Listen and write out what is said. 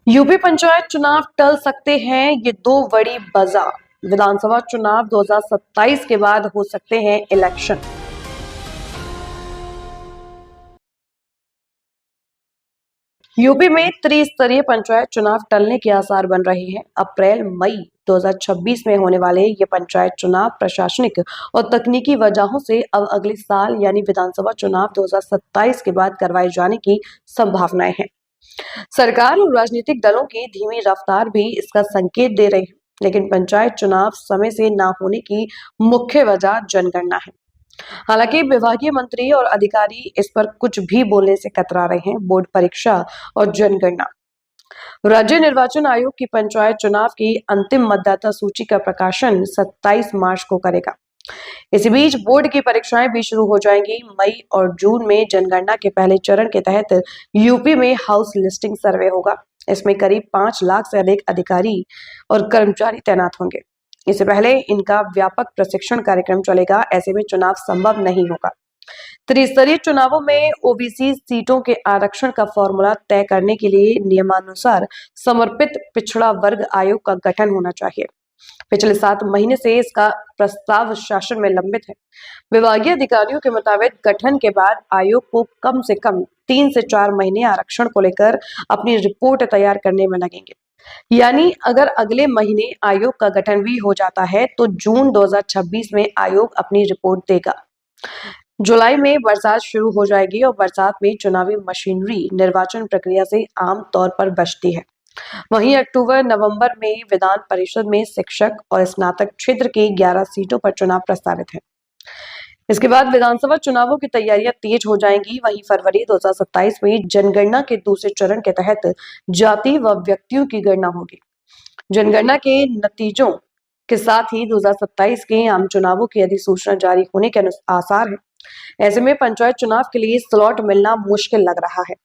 UP panchayat चुनाव टल सकते हैं, ये दो बड़ी वजह। विधानसभा चुनाव 2027 के बाद हो सकते हैं इलेक्शन। यूपी में त्रिस्तरीय पंचायत चुनाव टलने के आसार बन रहे हैं। अप्रैल मई 2026 में होने वाले ये पंचायत चुनाव प्रशासनिक और तकनीकी वजहों से अब अगले साल यानी विधानसभा चुनाव 2027 के बाद करवाए जाने की संभावनाएं हैं। सरकार और राजनीतिक दलों की धीमी रफ्तार भी इसका संकेत दे रही है। लेकिन पंचायत चुनाव समय से ना होने की मुख्य वजह जनगणना है। हालांकि विभागीय मंत्री और अधिकारी इस पर कुछ भी बोलने से कतरा रहे हैं। बोर्ड परीक्षा और जनगणना। राज्य निर्वाचन आयोग की पंचायत चुनाव की अंतिम मतदाता सूची का प्रकाशन 27 मार्च को करेगा। इसी बीच बोर्ड की परीक्षाएं भी शुरू हो जाएंगी। मई और जून में जनगणना के पहले चरण के तहत यूपी में हाउस लिस्टिंग सर्वे होगा। इसमें करीब 5 लाख से अधिक अधिकारी और कर्मचारी तैनात होंगे। इससे पहले इनका व्यापक प्रशिक्षण कार्यक्रम चलेगा। ऐसे में चुनाव संभव नहीं होगा। त्रिस्तरीय चुनावों में ओबीसी सीटों के आरक्षण का फॉर्मूला तय करने के लिए नियमानुसार समर्पित पिछड़ा वर्ग आयोग का गठन होना चाहिए। पिछले 7 महीने से इसका प्रस्ताव शासन में लंबित है। विभागीय अधिकारियों के मुताबिक गठन के बाद आयोग को कम से कम 3 से 4 महीने आरक्षण को लेकर अपनी रिपोर्ट तैयार करने में लगेंगे। यानी अगर अगले महीने आयोग का गठन भी हो जाता है तो जून 2026 में आयोग अपनी रिपोर्ट देगा। जुलाई में बरसात शुरू हो जाएगी और बरसात में चुनावी मशीनरी निर्वाचन प्रक्रिया से आम तौर पर बचती है। वहीं अक्टूबर नवंबर में विधान परिषद में शिक्षक और स्नातक क्षेत्र की 11 सीटों पर चुनाव प्रस्तावित है। इसके बाद विधानसभा चुनावों की तैयारियां तेज हो जाएंगी। वहीं फरवरी 2027 में जनगणना के दूसरे चरण के तहत जाति व व्यक्तियों की गणना होगी। जनगणना के नतीजों के साथ ही 2027 के आम चुनावों की अधिसूचना जारी होने के आसार है। ऐसे में पंचायत चुनाव के लिए स्लॉट मिलना मुश्किल लग रहा है।